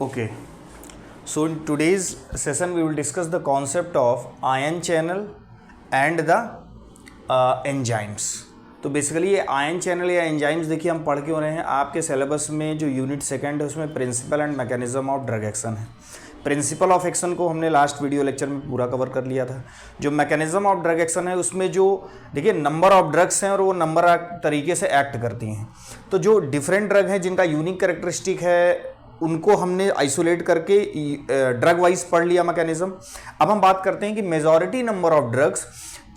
Okay, so in today's session we will discuss the concept of ion channel and the enzymes. तो basically ये ion channel या enzymes देखिए हम पढ़ के हो रहे हैं आपके सिलेबस में जो यूनिट सेकंड है उसमें principle and mechanism of drug action है। प्रिंसिपल ऑफ एक्शन को हमने लास्ट वीडियो लेक्चर में पूरा कवर कर लिया था। जो मैकेनिज्म ऑफ ड्रग एक्शन है उसमें जो देखिए नंबर ऑफ ड्रग्स हैं और वो नंबर तरीके से एक्ट करती हैं। तो जो डिफरेंट ड्रग हैं जिनका यूनिक कैरेक्टरिस्टिक है उनको हमने आइसोलेट करके ड्रग वाइज पढ़ लिया मैकेनिज्म। अब हम बात करते हैं कि majority number of drugs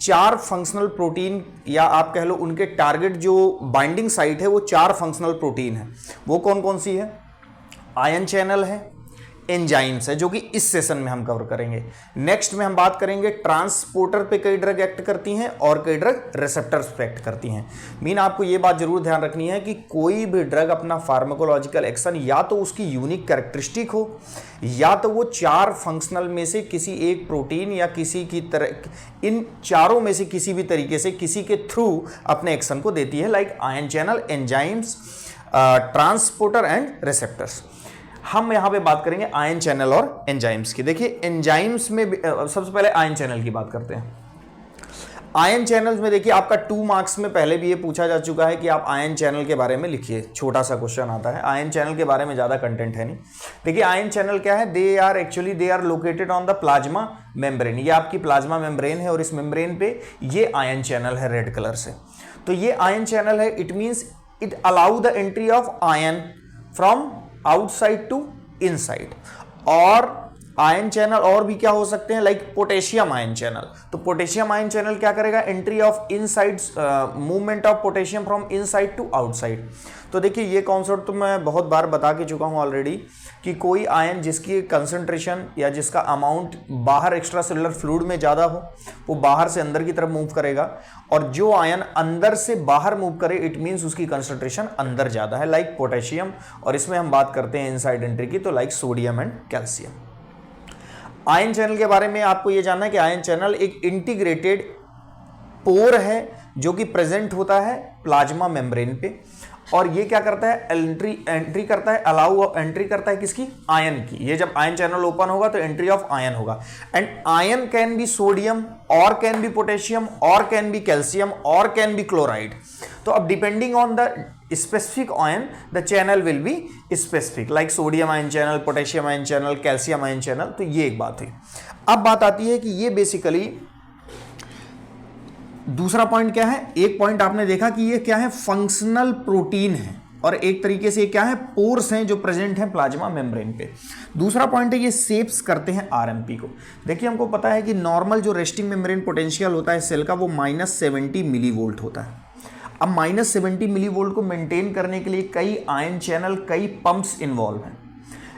4 functional protein या आप कह लो उनके टारगेट जो बाइंडिंग साइट है वो 4 फंक्शनल प्रोटीन है। वो कौन कौन सी है? आयन चैनल है, एंजाइम्स है जो कि इस सेशन में हम कवर करेंगे। नेक्स्ट में हम बात करेंगे ट्रांसपोर्टर पे कई ड्रग एक्ट करती हैं और कई ड्रग रिसेप्टर्स पे एक्ट करती हैं। मीन आपको ये बात जरूर ध्यान रखनी है कि कोई भी ड्रग अपना फार्माकोलॉजिकल एक्शन या तो उसकी यूनिक कैरेक्टरिस्टिक हो या तो वो 4 फंक्शनल में से किसी एक प्रोटीन या किसी की तरह इन चारों में से किसी भी तरीके से किसी के थ्रू अपने एक्शन को देती है, like ion channel, enzymes, transporter and receptors. हम यहां पे बात करेंगे आयन चैनल और एंजाइम्स की। देखिए एंजाइम्स में सबसे पहले आयन चैनल की बात करते हैं। आयन चैनल्स में देखिए आपका 2 मार्क्स में पहले भी ये पूछा जा चुका है कि आप आयन चैनल के बारे में लिखिए, छोटा सा क्वेश्चन आता है। आयन चैनल के बारे में ज्यादा कंटेंट है नहीं। देखिए आयन चैनल क्या है? They are located on the plasma membrane. ये आपकी प्लाज्मा मेम्ब्रेन है और इस मेम्ब्रेन पे ये आयन चैनल है रेड कलर से। तो ये आयन चैनल है, it means it allow the entry of ion from outside to inside. और आयन चैनल और भी क्या हो सकते हैं, लाइक पोटेशियम आयन चैनल। तो पोटेशियम आयन चैनल क्या करेगा? Entry of inside, movement of potassium from inside to outside. तो देखिए ये कॉन्सेप्ट तो मैं बहुत बार बता के चुका हूं ऑलरेडी कि कोई आयन जिसकी कंसंट्रेशन या जिसका अमाउंट बाहर एक्स्ट्रा सेलुलर फ्लूइड में ज़्यादा हो वो बाहर से अंदर की तरफ मूव करेगा, और जो आयन अंदर से बाहर मूव करे इट मीन्स उसकी कंसंट्रेशन अंदर ज़्यादा है, लाइक पोटेशियम। और इसमें हम बात करते हैं इनसाइड एंट्री की, तो like sodium and calcium. Ion channel के बारे में आपको यह जानना है कि आयन चैनल एक इंटीग्रेटेड पोर है जो कि प्रेजेंट होता है प्लाज्मा मेम्ब्रेन पे, और ये क्या करता है? एंट्री करता है, अलाउ एंट्री करता है किसकी? आयन की। ये जब आयन चैनल ओपन होगा तो एंट्री ऑफ आयन होगा। And ion can be sodium और कैन बी पोटेशियम और कैन बी कैल्शियम और कैन बी क्लोराइड। तो अब depending on the specific ion the channel will be specific, like sodium ion channel, potassium ion channel, calcium ion channel. तो ये एक बात है। अब बात आती है कि ये बेसिकली दूसरा पॉइंट क्या है? एक पॉइंट आपने देखा कि ये क्या है? फंक्शनल प्रोटीन है, और एक तरीके से क्या है? पोर्स हैं जो प्रेजेंट हैं प्लाज्मा मेम्ब्रेन पे। दूसरा पॉइंट है ये शेप्स करते हैं आरएमपी को। देखिए हमको पता है कि नॉर्मल जो रेस्टिंग मेम्ब्रेन पोटेंशियल होता है सेल का वो -70 मिलीवोल्ट होता है। अब -70 मिलीवोल्ट को मेंटेन करने के लिए कई आयन चैनल, कई पंप्स इन्वॉल्व हैं,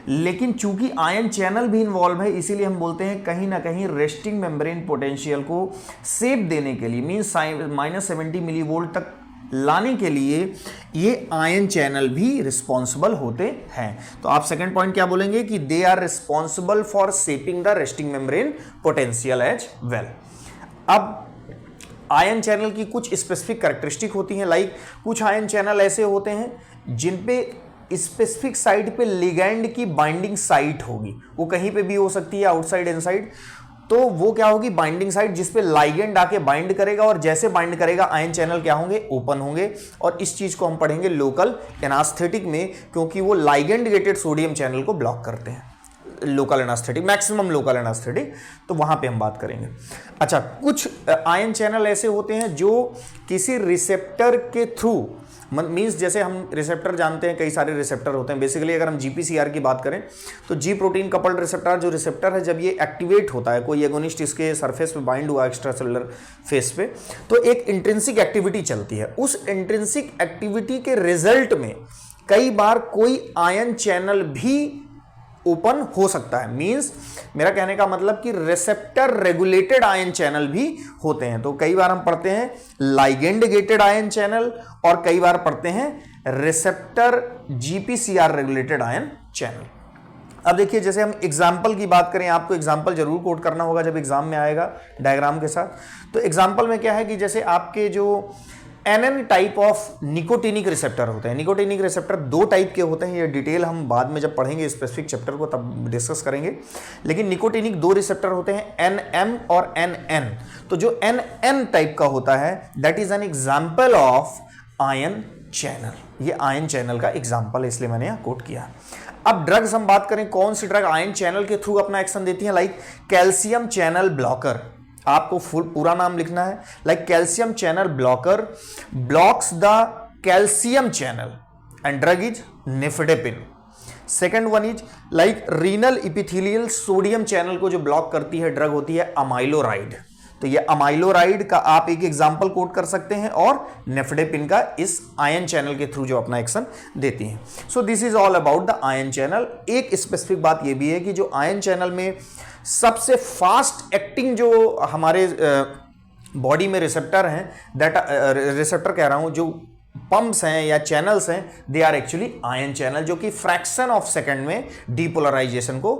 लेकिन चूंकि आयन चैनल भी इन्वॉल्व है इसीलिए हम बोलते हैं कहीं ना कहीं रेस्टिंग मेम्ब्रेन पोटेंशियल को सेप देने के लिए, मींस -70 मिलीवोल्ट तक लाने के लिए ये आयन चैनल भी रिस्पॉन्सिबल होते हैं। तो आप सेकंड पॉइंट क्या बोलेंगे कि they are responsible for shaping the resting membrane potential as well. अब आयन चैनल की कुछ स्पेसिफिक कैरेक्टरिस्टिक होती हैं, लाइक कुछ आयन चैनल ऐसे होते हैं जिन पे स्पेसिफिक साइट पे लिगैंड की बाइंडिंग साइट होगी, वो कहीं पे भी हो सकती है, आउटसाइड इनसाइड। तो वो क्या होगी? बाइंडिंग साइट जिस पे लिगैंड आके बाइंड करेगा, और जैसे बाइंड करेगा आयन चैनल क्या होंगे? ओपन होंगे। और इस चीज को हम पढ़ेंगे लोकल एनास्थेटिक में, क्योंकि वो लिगैंड गेटेड सोडियम चैनल को ब्लॉक करते हैं। Local anaesthetic, maximum local anaesthetic, तो वहां पे हम बात करेंगे। अच्छा, कुछ आयन चैनल ऐसे होते हैं जो किसी रिसेप्टर के थ्रू, मीन्स जैसे हम रिसेप्टर जानते हैं, कई सारे रिसेप्टर होते हैं। बेसिकली अगर हम जीपीसीआर की बात करें तो जी प्रोटीन कपल्ड रिसेप्टर जो रिसेप्टर है, जब ये एक्टिवेट होता है, कोई एगोनिस्ट इसके सरफेस पे बाइंड हुआ एक्स्ट्रा सेलुलर फेस पे, तो एक इंट्रिंसिक एक्टिविटी चलती है। उस इंट्रिंसिक एक्टिविटी के रिजल्ट में कई बार कोई आयन चैनल भी ओपन हो सकता है। मींस मेरा कहने का मतलब कि रिसेप्टर रेगुलेटेड आयन चैनल भी होते हैं। तो कई बार हम पढ़ते हैं लाइगेंड गेटेड आयन चैनल और कई बार पढ़ते हैं receptor GPCR regulated ion channel. अब देखिए जैसे हम एग्जाम्पल की बात करें, आपको एग्जाम्पल जरूर कोट करना होगा जब एग्जाम में आएगा डायग्राम के साथ। तो एग्जाम्पल में क्या है कि जैसे आपके जो N type of nicotinic receptor होते हैं। निकोटिनिक रिसेप्टर 2 टाइप के होते हैं, ये डिटेल हम बाद में जब पढ़ेंगे स्पेसिफिक चैप्टर को तब डिस्कस करेंगे। लेकिन निकोटिनिक 2 रिसेप्टर होते हैं, NM और NN। तो जो NN टाइप का होता है that is an example of ion channel. ये आयन चैनल का एग्जाम्पल है, इसलिए मैंने यहाँ कोट किया। अब ड्रग्स हम बात करें, कौन सी ड्रग आयन चैनल के थ्रू अपना एक्शन देती है? Like calcium channel blocker. आपको पूरा नाम लिखना है, like calcium channel blocker blocks the calcium channel and drug is nifedipine. Second one is like renal epithelial sodium channel को जो ब्लॉक करती है ड्रग होती है अमाइलोराइड। तो ये अमाइलोराइड का आप एक एग्जांपल कोट कर सकते हैं, और नेफेडेपिन का इस आयन चैनल के थ्रू जो अपना एक्शन देती हैं। So this is all about the ion channel. एक स्पेसिफिक बात ये भी है कि जो आयन चैनल में सबसे फास्ट एक्टिंग जो हमारे बॉडी में रिसेप्टर हैं, दैट रिसेप्टर कह रहा हूं, जो पंप्स हैं या चैनल्स हैं, they are actually ion channel, जो कि फ्रैक्शन ऑफ सेकेंड में डीपोलराइजेशन को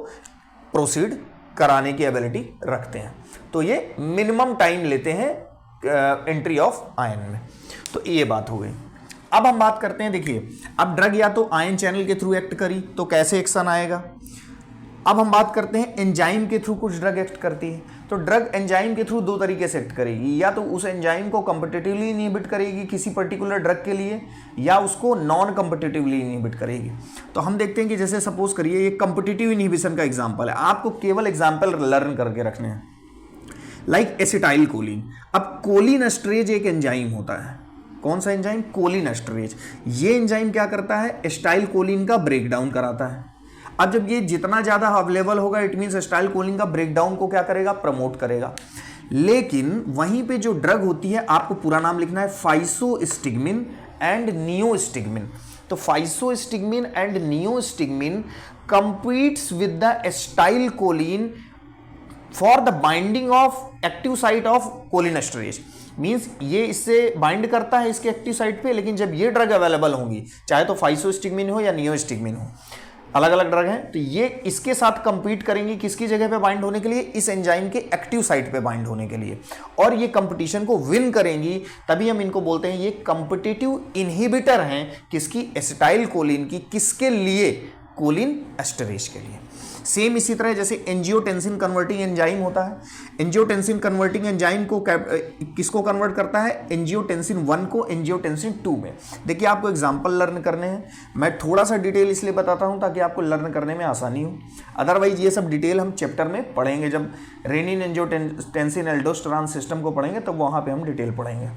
प्रोसीड कराने की एबिलिटी रखते हैं। तो ये मिनिमम टाइम लेते हैं एंट्री ऑफ आयन में। तो ये बात हो गई। अब हम बात करते हैं, देखिए अब ड्रग या तो आयन चैनल के थ्रू एक्ट करी तो कैसे एक्शन आएगा। अब हम बात करते हैं एंजाइम के थ्रू कुछ ड्रग एक्ट करती है। तो ड्रग एंजाइम के थ्रू 2 तरीके से एक्ट करेगी, या तो उस एंजाइम को कम्पिटिटिवली इनहिबिट करेगी किसी पर्टिकुलर ड्रग के लिए, या उसको नॉन कम्पिटिटिवली इनहिबिट करेगी। तो हम देखते हैं कि जैसे सपोज करिए ये कम्पिटिटिव इनहिबिशन का एग्जांपल है, आपको केवल एग्जांपल लर्न करके रखने हैं। Like acetyl choline. अब कोलिन एस्टरेज एक एंजाइम होता है, कौन सा एंजाइम? Choline esterase. ये एंजाइम क्या करता है? एसिटाइल कोलिन का ब्रेकडाउन कराता है। अब जब ये जितना ज़्यादा अवेलेबल होगा इट मीन्स एसिटाइल कोलिन का ब्रेकडाउन को क्या करेगा? प्रमोट करेगा। लेकिन वहीं पे जो ड्रग होती है, आपको पूरा नाम लिखना है, फाइसोस्टिग्मिन एंड नियोस्टिग्मिन। तो physostigmine and neostigmine competes with the acetyl choline for the binding of active site of cholinesterase. Means ये इससे बाइंड करता है इसके एक्टिव साइट पे, लेकिन जब ये ड्रग अवेलेबल होंगी, चाहे तो फाइसोस्टिग्मिन हो या नियोस्टिग्मिन हो, अलग अलग ड्रग हैं, तो ये इसके साथ कंपीट करेंगी किसकी जगह पे बाइंड होने के लिए? इस एंजाइम के एक्टिव साइट पे बाइंड होने के लिए, और ये कंपटीशन को विन करेंगी। तभी हम इनको बोलते हैं ये कॉम्पिटिटिव इनहिबिटर हैं किसकी? एसिटाइल कोलिन की। किसके लिए? कोलिन एस्टरेज के लिए। सेम इसी तरह जैसे एंजियोटेंसिन कन्वर्टिंग एंजाइम होता है, एंजियोटेंसिन कन्वर्टिंग एंजाइम को किसको कन्वर्ट करता है? एंजियोटेंसिन 1 को एंजियोटेंसिन 2 में। देखिए आपको एग्जांपल लर्न करने हैं, मैं थोड़ा सा डिटेल इसलिए बताता हूं ताकि आपको लर्न करने में आसानी हो। अदरवाइज ये सब डिटेल हम चैप्टर में पढ़ेंगे, जब रेनिन एंजियोटेंसिन एल्डोस्टेरॉन सिस्टम को पढ़ेंगे तब वहां पर हम डिटेल पढ़ेंगे।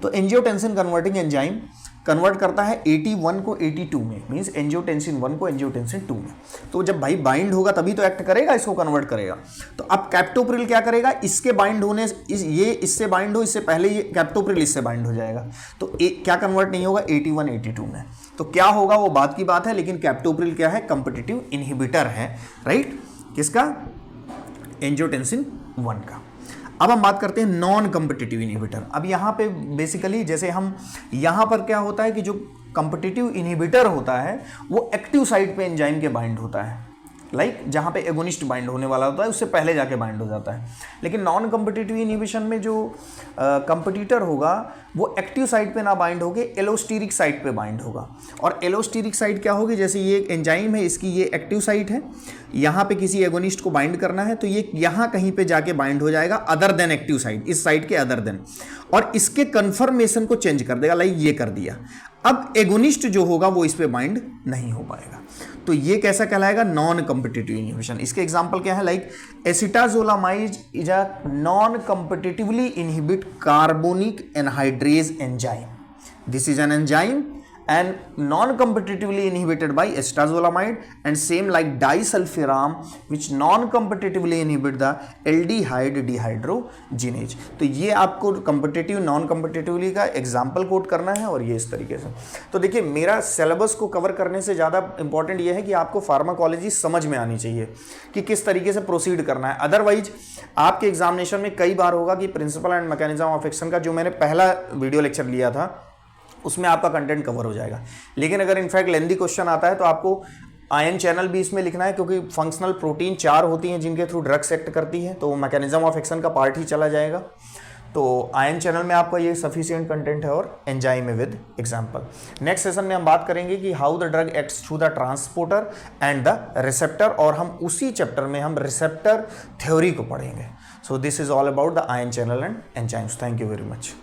तो एंजियोटेंसिन कन्वर्टिंग एंजाइम कन्वर्ट करता है 81 को 82 में, मींस एंजियोटेंसिन 1 को एंजियोटेंसिन 2 में। तो जब भाई बाइंड होगा तभी तो एक्ट करेगा, इसको कन्वर्ट करेगा। तो अब कैप्टोप्रिल क्या करेगा? इसके बाइंड होने ये इससे बाइंड हो, इससे पहले ये कैप्टोप्रिल इससे बाइंड हो जाएगा। तो क्या कन्वर्ट नहीं होगा? 81 82 में। तो क्या होगा वो बात की बात है, लेकिन कैप्टोप्रिल क्या है? कॉम्पिटिटिव इनहिबिटर है, राइट? किसका? एंजियोटेंसिन 1 का। अब हम बात करते हैं नॉन कॉम्पिटिटिव इनहिबिटर। अब यहाँ पे बेसिकली जैसे हम यहाँ पर क्या होता है कि जो कॉम्पिटिटिव इनहिबिटर होता है वो एक्टिव साइट पे एंजाइम के बाइंड होता है, लाइक जहाँ पे एगोनिस्ट बाइंड होने वाला होता है उससे पहले जाके बाइंड हो जाता है। लेकिन नॉन कॉम्पिटिटिव इनहिबिशन में जो कंपटीटर होगा वो एक्टिव साइट पे ना बाइंड होके एलोस्टेरिक साइट पे बाइंड होगा। और एलोस्टेरिक साइट क्या होगी? जैसे ये एक एंजाइम है, इसकी ये एक्टिव साइट है, यहाँ पे किसी एगोनिस्ट को बाइंड करना है तो ये यहाँ कहीं पे जाके बाइंड हो जाएगा अदर देन एक्टिव साइट, इस साइट के अदर देन, और इसके कन्फर्मेशन को चेंज कर देगा, लाइक ये कर दिया। अब एगोनिस्ट जो होगा वो इस पे बाइंड नहीं हो पाएगा। तो ये कैसा कहलाएगा? Non competitive inhibition. इसके एग्जांपल क्या है? Like acetazolamide is a non competitively inhibit carbonic anhydrase enzyme. This is an enzyme and non-competitively inhibited by acetazolamide, and same like disulfiram which non-competitively inhibit the aldehyde dehydrogenase। तो ये आपको competitive non-competitively का example coat करना है, और ये इस तरीके से। तो देखिए मेरा सिलेबस को कवर करने से ज़्यादा इंपॉर्टेंट ये है कि आपको फार्माकोलॉजी समझ में आनी चाहिए कि किस तरीके से प्रोसीड करना है। अदरवाइज आपके एग्जामिनेशन में कई बार होगा कि principle and mechanism of action का जो मैंने पहला वीडियो लेक्चर लिया था उसमें आपका कंटेंट कवर हो जाएगा, लेकिन अगर इनफैक्ट लेंदी क्वेश्चन आता है तो आपको आयन चैनल भी इसमें लिखना है, क्योंकि फंक्शनल प्रोटीन 4 होती हैं जिनके थ्रू ड्रग्स एक्ट करती है, तो मैकेनिज्म ऑफ एक्शन का पार्ट ही चला जाएगा। तो आयन चैनल में आपका ये सफिशिएंट कंटेंट है और एंजाइम है विद एग्जांपल। नेक्स्ट सेशन में हम बात करेंगे कि how the drug acts through the transporter and the receptor, और हम उसी चैप्टर में हम रिसेप्टर थ्योरी को पढ़ेंगे। So this is all about the ion channel and enzymes. Thank you very much.